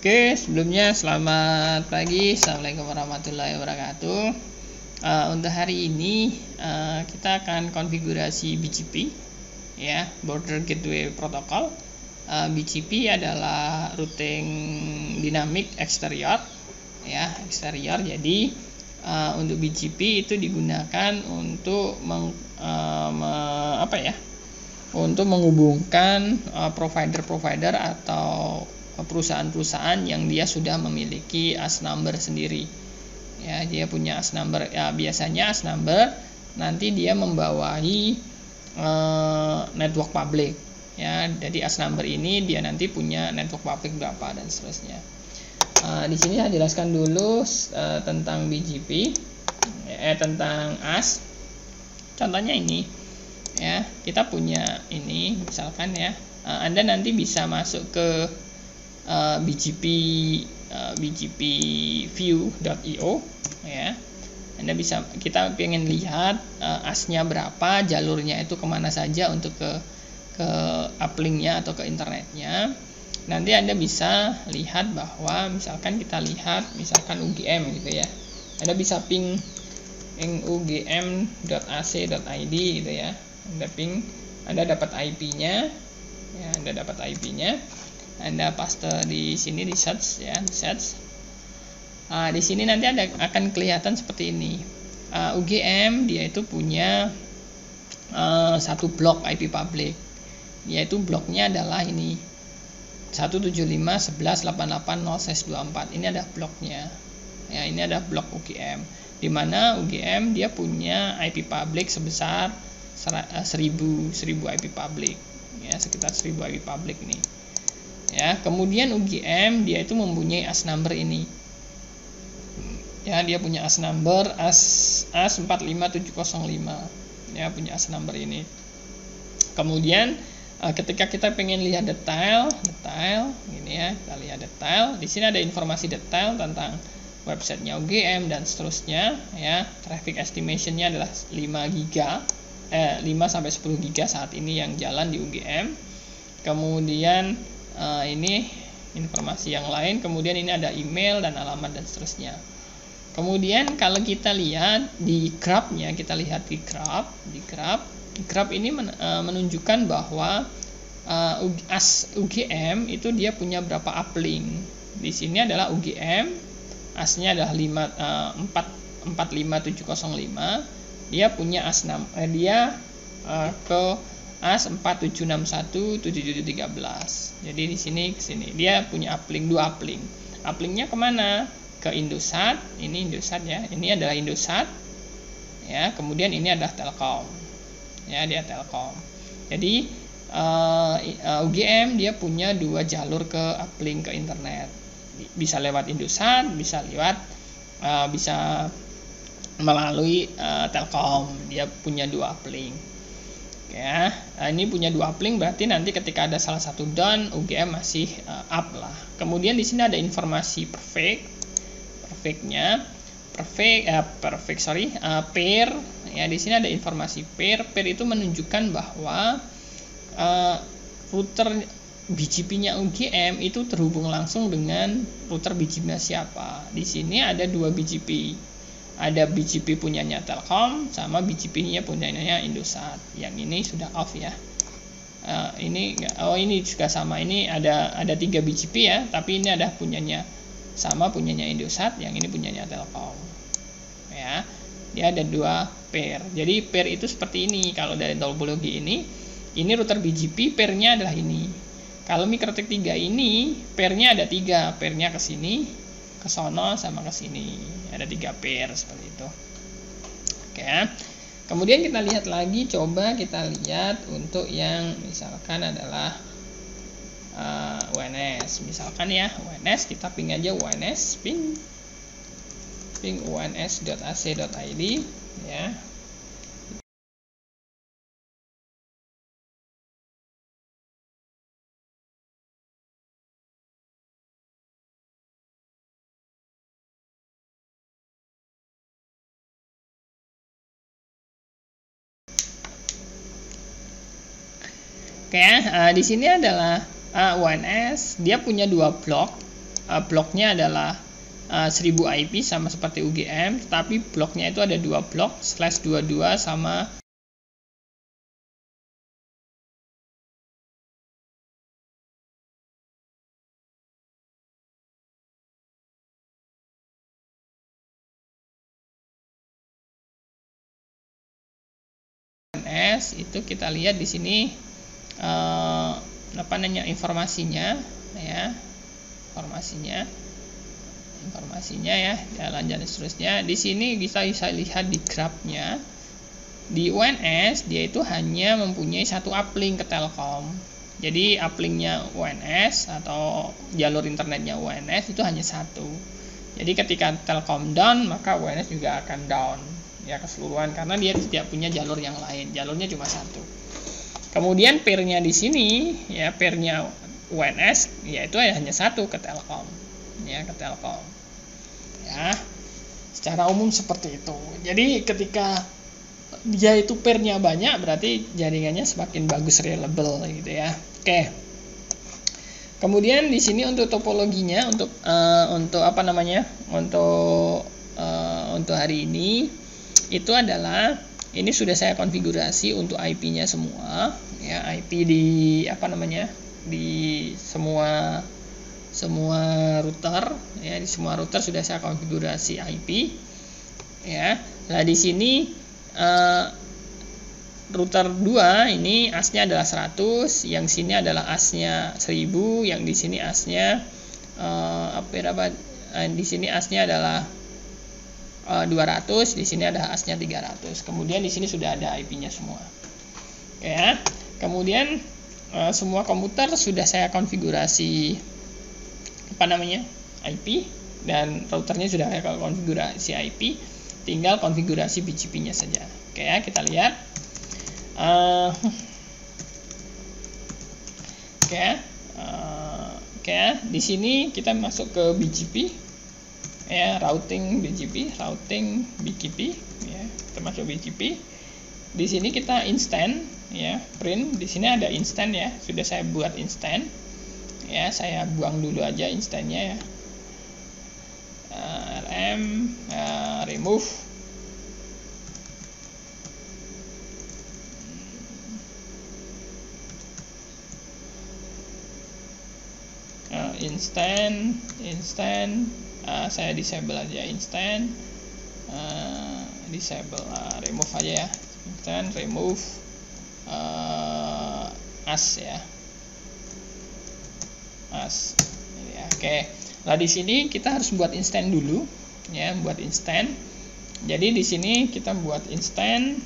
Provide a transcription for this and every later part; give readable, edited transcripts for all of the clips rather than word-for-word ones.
Oke, sebelumnya selamat pagi, assalamualaikum warahmatullahi wabarakatuh. Untuk hari ini kita akan konfigurasi BGP, ya, Border Gateway Protocol. BGP adalah routing dynamic exterior, ya, eksterior. Jadi untuk BGP itu digunakan untuk untuk menghubungkan provider-provider atau perusahaan-perusahaan yang dia sudah memiliki AS number sendiri. Ya, dia punya AS number. Ya, biasanya AS number nanti dia membawahi network public. Ya, jadi AS number ini dia nanti punya network public berapa dan seterusnya. Di sini saya jelaskan dulu tentang BGP, tentang AS. Contohnya ini, ya, kita punya ini, misalkan ya, Anda nanti bisa masuk ke BGP view.io, ya. Kita pengen lihat AS-nya berapa, jalurnya itu kemana saja untuk ke uplink-nya atau ke internetnya. Nanti Anda bisa lihat bahwa misalkan kita lihat misalkan UGM gitu ya. Anda bisa ping ugm.ac.id gitu ya. Anda dapat IP-nya, ya, Anda paste di sini di search, ya, di search. Di sini nanti akan kelihatan seperti ini. UGM dia itu punya satu blok IP public, yaitu bloknya adalah ini 175.11.88.0/24. Ini ada bloknya. Ya, ini ada blok UGM, di mana UGM dia punya IP public sebesar 1000 IP public, ya, sekitar 1000 IP public nih. Ya, kemudian UGM dia itu mempunyai AS number ini. Ya, dia punya AS number AS45705. Ya, punya AS number ini. Kemudian ketika kita pengen lihat detail ini ya, kita lihat detail. Di sini ada informasi detail tentang websitenya UGM dan seterusnya, ya. Traffic estimation-nya adalah 5 sampai 10 giga saat ini yang jalan di UGM. Kemudian ini informasi yang lain, kemudian ini ada email dan alamat dan seterusnya. Kemudian kalau kita lihat di graph-nya, kita lihat di graph ini menunjukkan bahwa AS UGM itu dia punya berapa uplink. Di sini adalah UGM, AS-nya adalah 45705. Dia punya AS ke AS 47617713. Jadi di sini ke sini dia punya uplink, 2 uplink. Uplinknya kemana? Ke Indosat. Ini Indosat, ya. Ini adalah Indosat. Ya, kemudian ini adalah Telkom. Ya, dia Telkom. Jadi UGM dia punya 2 jalur ke uplink ke internet. Bisa lewat Indosat, bisa melalui Telkom. Dia punya 2 uplink. Ya, ini punya 2 uplink, berarti nanti ketika ada salah satu down, UGM masih up lah. Kemudian di sini ada informasi pair. Ya, di sini ada informasi pair. Pair itu menunjukkan bahwa router BGP-nya UGM itu terhubung langsung dengan router BGP-nya siapa. Di sini ada 2 BGP. Ada BGP punyanya Telkom sama BGP-nya punyanya Indosat. Yang ini sudah off, ya. Ini juga sama. Ini ada 3 BGP, ya, tapi ini ada punyanya Indosat, yang ini punyanya Telkom. Ya. Dia ada 2 pair. Jadi pair itu seperti ini. Kalau dari topologi ini router BGP, pairnya adalah ini. Kalau MikroTik 3 ini pairnya ada 3, pairnya ke sini, ke sono, sama ke sini. Ada 3 pair seperti itu. Oke. Kemudian kita lihat lagi, coba kita lihat untuk yang misalkan adalah UNS. Misalkan ya, UNS, kita ping aja UNS, ping uns.ac.id, ya. Oke, di sini adalah UNS, dia punya 2 blok. bloknya adalah 1000 IP sama seperti UGM, tetapi bloknya itu ada 2 blok /22 sama UNS. Itu kita lihat di sini informasinya ya, informasinya ya, jalan-jalan seterusnya. Di sini kita bisa lihat di grafnya, di UNS dia itu hanya mempunyai satu uplink ke Telkom. Jadi uplinknya UNS atau jalur internetnya UNS itu hanya satu. Jadi ketika Telkom down, maka UNS juga akan down ya keseluruhan, karena dia tidak punya jalur yang lain, jalurnya cuma satu. Kemudian pairnya di sini ya, pairnya UNS yaitu hanya satu ke Telkom ya, ke Telkom ya, secara umum seperti itu. Jadi ketika dia itu pairnya banyak, berarti jaringannya semakin bagus, reliable gitu ya. Oke. Kemudian di sini untuk topologinya, untuk apa namanya, untuk hari ini itu adalah, ini sudah saya konfigurasi untuk IP-nya semua ya, IP di apa namanya, di semua router ya, di semua router sudah saya konfigurasi IP ya. Nah di sini router 2 ini AS-nya adalah 100, yang sini adalah AS-nya 1000, yang di sini AS-nya di sini AS-nya adalah 200, di sini ada AS-nya 300. Kemudian di sini sudah ada IP-nya semua. Oke ya. Kemudian semua komputer sudah saya konfigurasi apa namanya, IP, dan routernya sudah saya konfigurasi IP, tinggal konfigurasi BGP-nya saja. Oke ya, kita lihat. Oke, di sini kita masuk ke BGP. Ya, routing BGP ya, termasuk BGP. Di sini kita instant ya, print. Di sini ada instant ya, sudah saya buat instant ya, saya buang dulu aja instannya ya. RM remove instant saya disable aja instant, disable, remove aja ya, instant remove AS ya, AS ya. Oke. Nah di sini kita harus buat instant dulu ya, buat instant. Jadi di sini kita buat instant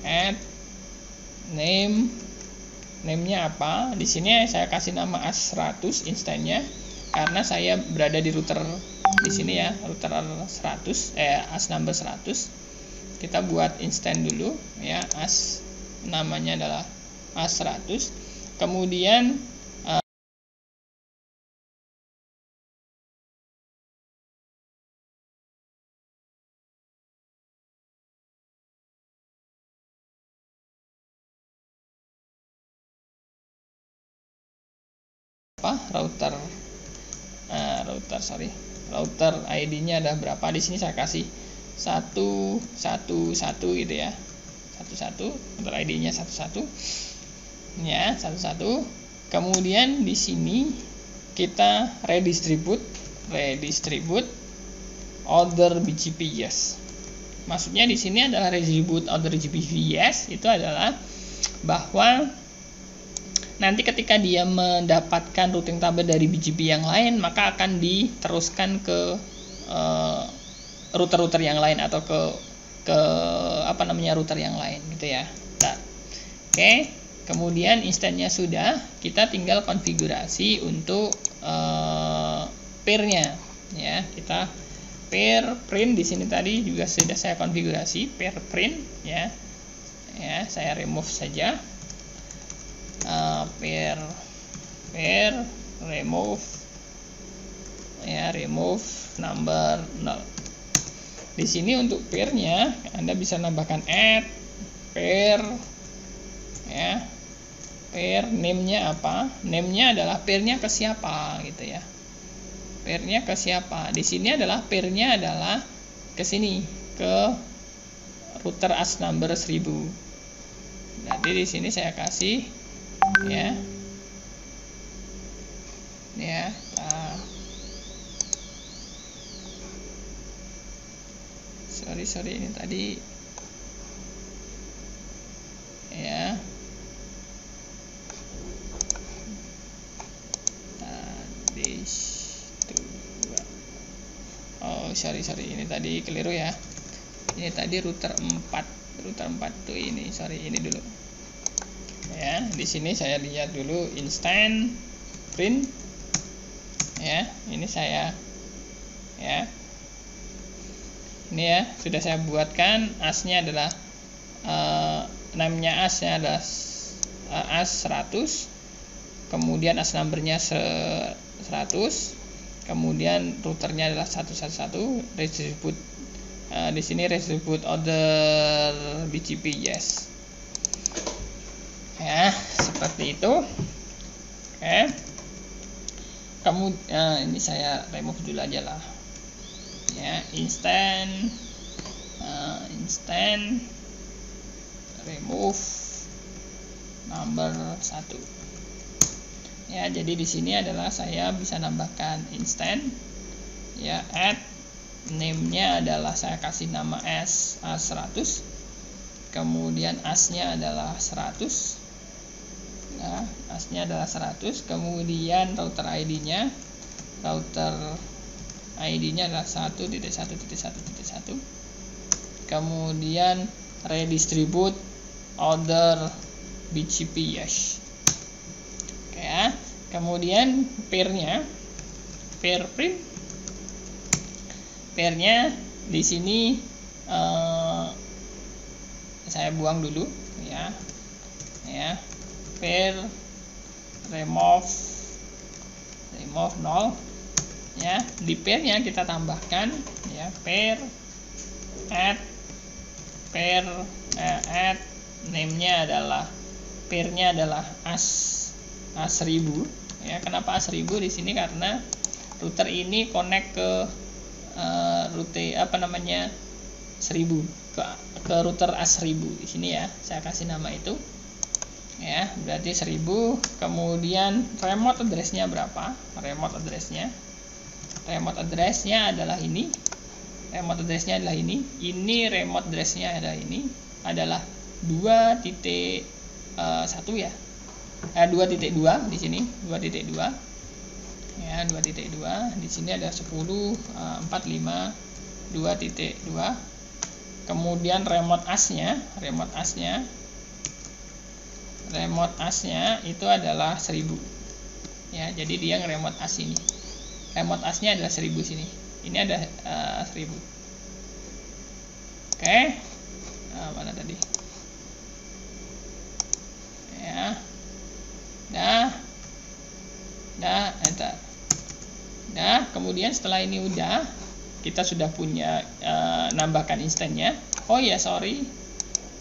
add name-nya apa? Di sini saya kasih nama AS100 instannya, karena saya berada di router di sini ya, router 100 AS number 100. Kita buat instant dulu ya, AS namanya adalah AS100. Kemudian router ID-nya ada berapa? Di sini saya kasih 111 gitu ya, 11 router ID-nya 11 ya, 11. Kemudian di sini kita redistribute order BGP yes. Maksudnya di sini adalah redistribute order BGP yes, itu adalah bahwa nanti ketika dia mendapatkan routing table dari BGP yang lain, maka akan diteruskan ke router-router yang lain atau ke apa namanya, router yang lain gitu ya. Nah, oke. Kemudian instannya sudah, kita tinggal konfigurasi untuk pair-nya ya. Kita pair print di sini tadi juga sudah saya konfigurasi pair print ya. Ya, saya remove saja. Pair remove ya, remove number 0. Di sini untuk pairnya Anda bisa nambahkan add pair ya, pair name-nya apa, name-nya adalah pairnya ke siapa gitu ya. Pairnya ke siapa? Di sini adalah pairnya adalah ke sini, ke router as number 1000. Jadi di sini saya kasih ya. Ya. Sorry ini tadi ya. Sorry ini tadi keliru ya. Ini tadi router 4 tuh ini. Sorry, ini dulu. Ya, di sini saya lihat dulu instant print. Ya, ini saya ya. Ini ya, sudah saya buatkan asnya adalah namanya asnya adalah as 100. Kemudian as numbernya 100. Kemudian routernya adalah 111, distribute di sini distribute order BGP yes. Ya, seperti itu. Oke. Ini saya remove dulu aja lah. Ya, instant remove number 1. Ya, jadi di sini adalah saya bisa nambahkan instant ya, add name-nya adalah saya kasih nama as100, kemudian as-nya adalah 100. Nah, as-nya adalah 100, kemudian router ID-nya adalah 1.1.1.1. Kemudian redistribute order BGP yes. Ya, kemudian pairnya pair print, pairnya di sini saya buang dulu ya, pair remove 0 ya. Di pairnya kita tambahkan ya pair add name-nya adalah pairnya adalah as1000 ya. Kenapa as1000 di sini? Karena router ini connect ke rute 1000 ke router as1000 di sini ya. Saya kasih nama itu ya, berarti 1000. Kemudian remote address-nya berapa? Remote address-nya adalah ini. Remote address-nya adalah ini. Ini remote address-nya adalah ini, adalah 2.1 ya. 2.2 di sini, 2.2 ya, 2.2 di sini ada 10.45 2.2. Kemudian remote as-nya itu adalah 1000 ya. Jadi dia nge-remote as ini, remote as-nya adalah 1000 sini, ini ada 1000. Oke. Mana tadi ya. Kemudian setelah ini udah, kita sudah punya nambahkan instannya. Oh ya, sorry,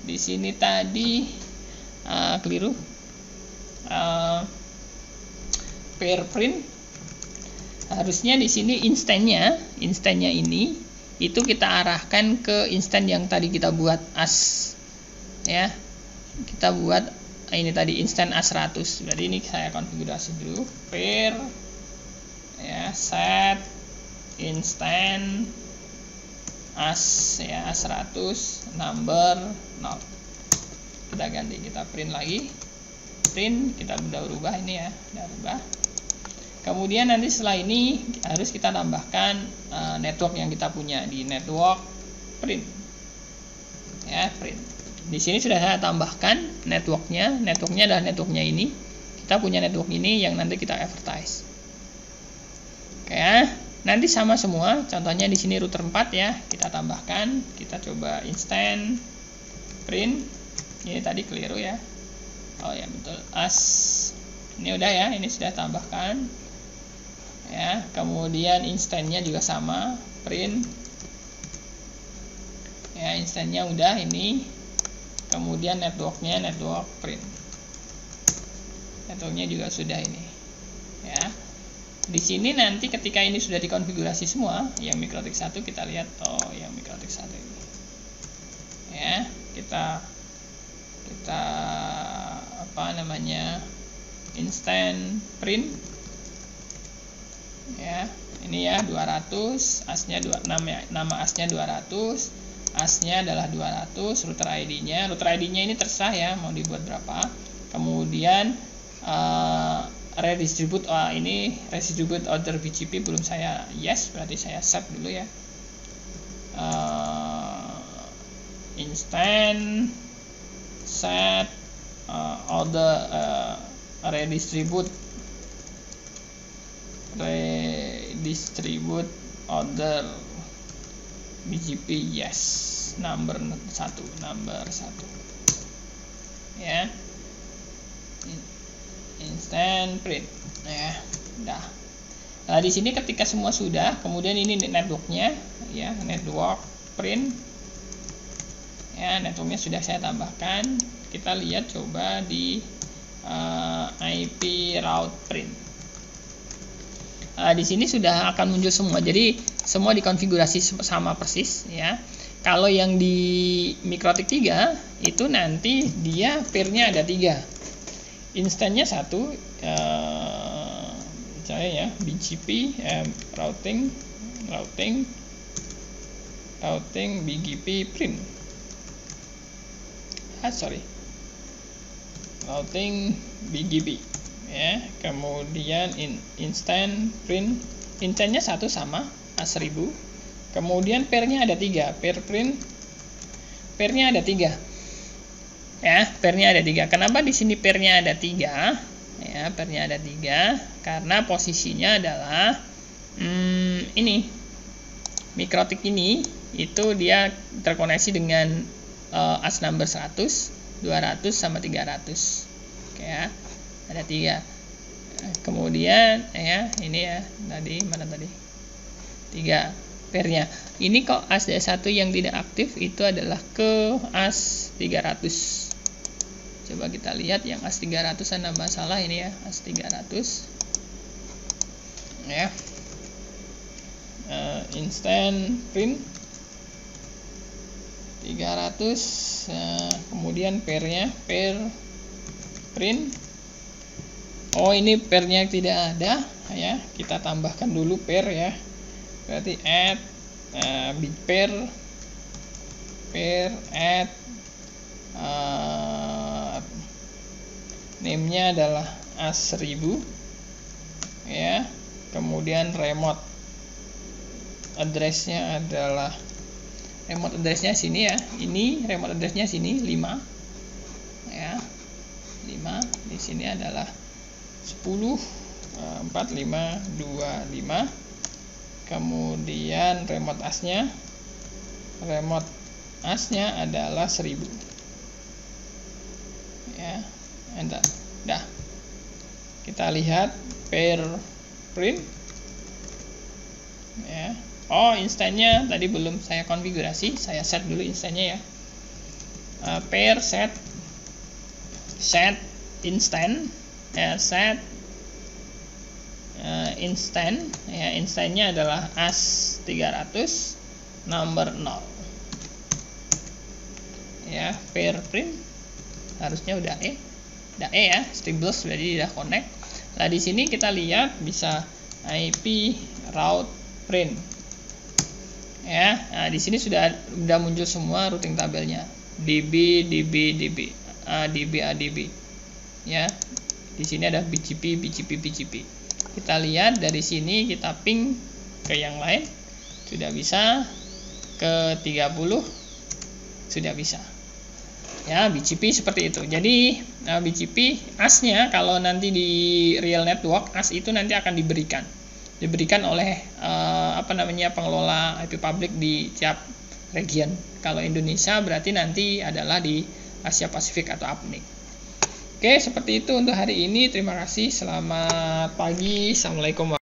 di sini tadi keliru. Pair print harusnya di sini instannya ini itu kita arahkan ke instan yang tadi kita buat as ya. Kita buat ini tadi instant as100. Berarti ini saya konfigurasi dulu, pair ya, set instant as ya, as100 number 0. Kita ganti, kita print lagi, kita udah rubah ini ya, udah rubah. Kemudian nanti setelah ini harus kita tambahkan network yang kita punya di network print ya, print. Di sini sudah saya tambahkan networknya adalah networknya ini. Kita punya network ini yang nanti kita advertise. Oke ya, nanti sama semua. Contohnya di sini router 4 ya, kita tambahkan. Kita coba instant print. Ini tadi keliru ya. Oh ya betul, as. Ini udah ya, ini sudah tambahkan. Ya, kemudian instantnya juga sama, print. Ya, instantnya udah ini. Kemudian networknya network print. Networknya juga sudah ini. Ya. Di sini nanti ketika ini sudah dikonfigurasi semua, yang MikroTik 1 kita lihat, yang MikroTik 1 ini. Ya, kita instant print. Ya, ini ya 200, asnya nama asnya 200, asnya adalah 200, router ID-nya ini terserah ya mau dibuat berapa. Kemudian redistribute, ini redistribute order BGP belum saya yes, berarti saya set dulu ya. Instant set order redistribute order BGP yes, number 1 ya, instant print ya, dah. Nah, di sini ketika semua sudah, kemudian ini networknya ya, network print ya, networknya sudah saya tambahkan. Kita lihat coba di IP route print. Di sini sudah akan muncul semua, jadi semua dikonfigurasi sama persis ya. Kalau yang di MikroTik 3 itu nanti dia pairnya ada 3, instannya 1, misalnya ya BGP routing BGP print, routing BGP ya. Kemudian instant print, instantnya 1 sama A1000. Kemudian pairnya ada 3, pair print, pairnya ada 3 ya, pairnya ada 3. Kenapa di sini pairnya ada 3 ya? Pairnya ada 3 karena posisinya adalah ini MikroTik ini itu dia terkoneksi dengan as number 100, 200 sama 300. Oke ya, ada 3. Kemudian ya, ini ya tadi mana tadi? 3 pairnya. Ini kok as 1 yang tidak aktif itu adalah ke as 300. Coba kita lihat yang as 300 ada masalah ini ya, as 300 ya. Instant print 300, kemudian pairnya pair print. Ini pairnya tidak ada ya, kita tambahkan dulu pair ya. Berarti add pair add name-nya adalah as1000 ya. Kemudian remote address-nya adalah sini ya. Ini remote address-nya sini 5 ya. 5 di sini adalah 10.4525. Kemudian remote asnya adalah 1000 ya. Enter. Dah, kita lihat pair print ya. Instannya tadi belum saya konfigurasi, saya set dulu instannya ya. Pair set instant ya, set instant ya, instannya adalah as 300 number 0 ya. Pair print harusnya udah ya, Stable berarti sudah connect. Nah, di sini kita lihat bisa IP route print ya. Nah, di sini sudah muncul semua routing tabelnya, DB ADB ya. Di sini ada BGP. Kita lihat dari sini, kita ping ke yang lain, sudah bisa, ke 30 sudah bisa ya. BGP seperti itu. Jadi BGP asnya kalau nanti di real network, as itu nanti akan diberikan oleh pengelola IP public di tiap region. Kalau Indonesia berarti nanti adalah di Asia Pasifik atau APNIC. Oke, seperti itu untuk hari ini. Terima kasih. Selamat pagi. Assalamualaikum.